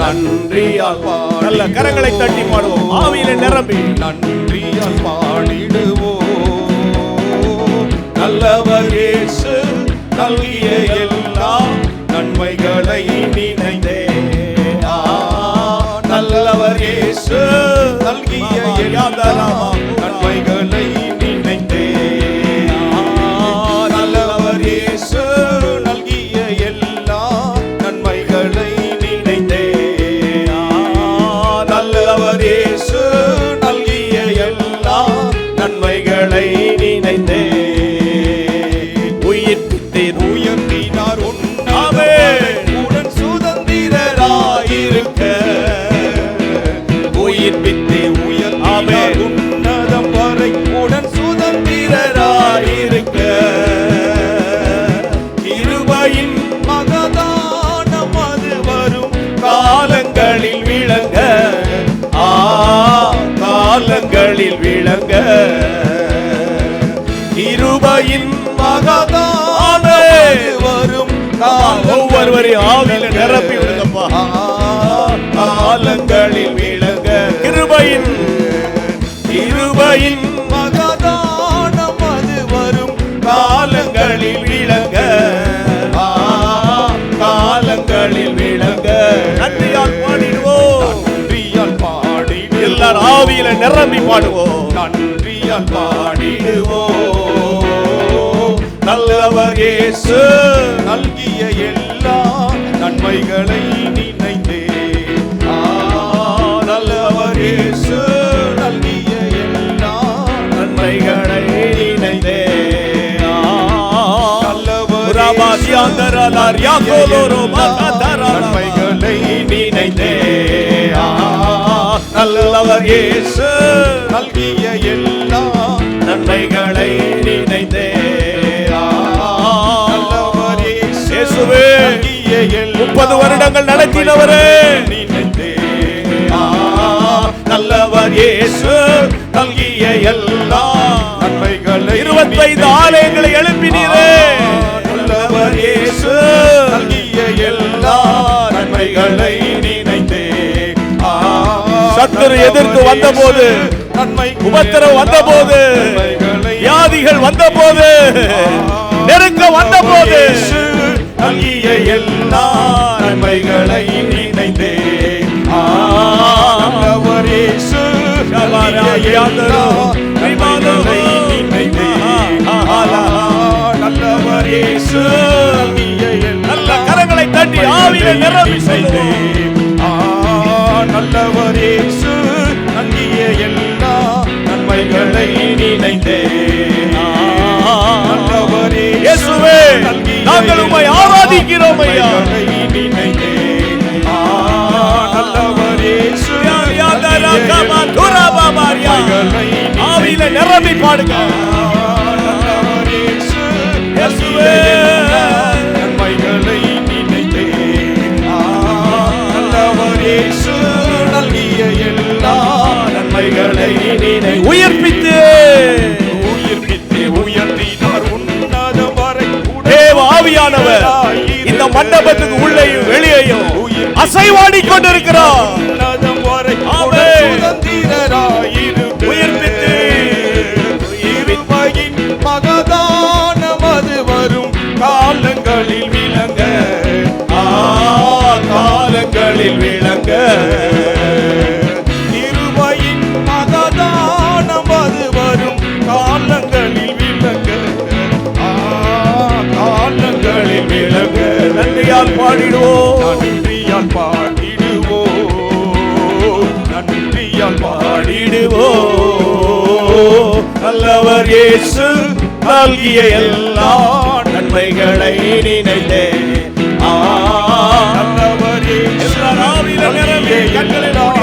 நன்றியால் நல்ல கரங்களை தட்டி பாடுவோம். ஆவியிலே நிரம்பி நன்றியால் பாடிடுவோம். நல்லவர் இயேசு நல்கிய எல்லா நன்மைகளை நினைந்தே. நல்லவர் இயேசு நல்கிய எல்லா நன்மைகளை நினைந்தே. நல்லவர் இயேசு நல்கிய எல்லா நன்மைகளை நினைந்தே. நல்லவர் இயேசு நல்கிய எல்லா நன்மைகளை நினைந்தே. உயிர்ப்பித்தேன் உயர்த்தினார் உன்னாவே உடன் சுதந்திரராயிருக்க. உயிர்ப்பித்தே உயர்த்தினார் உன்னதம் வரை உடன் சுதந்திரராயிருக்க. கிருபையின் மகதானம் அது வரும் காலங்களில் விளங்க. காலங்களில் விளங்க. கிருபையின் மகதானம் வரும் ஒவ்வொருவரையும் ஆவியிலே நிரப்பி விடுங்கப்பா. காலங்களில் விளங்க. கிருபையின் மகதானம் அது வரும் காலங்களில் விளங்க. காலங்களில் விளங்க. நன்றியால் பாடிடுவோம். நன்றியால் பாடிடுவோம். எல்லாரும் ஆவியிலே நிரம்பி பாடுவோம். நன்றியால் பாடிடுவோம். நல்லவர் இயேசு நல்கிய எல்லா நன்மைகளை நினைந்தே. நல்லவர் இயேசு நல்கிய எல்லா நன்மைகளை நினைந்தே. நல்லவர் நன்மைகளை நினைந்தே. நல்லவர் இயேசு நல்கிய எல்லா நன்மைகளை நினைந்தே. நல்லவர் இயேசுவே 30 வருடங்கள் நடத்தினவரே நினைந்தே. நல்லவர் இயேசு நல்கிய எல்லா நன்மைகளை 25 ஆலயங்களை எழுப்பினீரே. நல்லவர் இயேசு நல்கிய எல்லா நன்மைகளை நினைந்தே. சத்துரு எதிர்த்து வந்தபோது, உபத்திரவு வந்தபோது, வியாதிகள் வந்தபோது, நெருக்க வந்தபோது நல்கிய எல்லா நன்மைகளை நினைந்தே. நல்லவர் இயேசு நல்கிய எல்லா நன்மைகளை நினைந்தே. நல்லவர் இயேசு நல்கிய நல்ல கரங்களை தட்டி ஆவியிலே நிரம்பி செய்தே. நல்லவர் இயேசு நல்கிய எல்லா நன்மைகளை நினைந்தே. நல்லவர் இயேசுவே நாங்கள் உம்மை ஆராதிக்கிறோம் ஐயா. நினைந்தே. நல்லவர் இயேசு ஆவியிலே நிரம்பி பாடுங்க. நல்லவர் இயேசு இயேசுவே நன்மைகளை நினைந்தே. நல்லவர் இயேசு நல்கிய எல்லா நன்மைகளை நினை. உயிர்ப்பித்து உயர்த்தினார் உன்னதம் வரை தேவ ஆவியானவர் இந்த மண்டபத்துக்கு உள்ளேயும் வெளியேயும் அசைவாடி கொண்டிருக்கிறார். உன்னதம் வரை சுதந்திரராயிரு. உயிர்ப்பித்து இருமையின் மகதானம் அது வரும் காலங்களில் விளங்க. காலங்களில் விளங்க. இருமையின் மகதானம் அது வரும் காலங்களில் விளங்க. காலங்களில் விளங்க. நன்றியால் பாடிடுவோம். நன்றியால் பாடிடுவோம். நன்றியால் பாடிடுவோம். நல்லவர் இயேசு நல்கிய எல்லா நன்மைகளை நினைந்தே. நல்லவர் இயேசு எல்லாரும் ஆவியிலே நிரம்பி கண்களை மூடி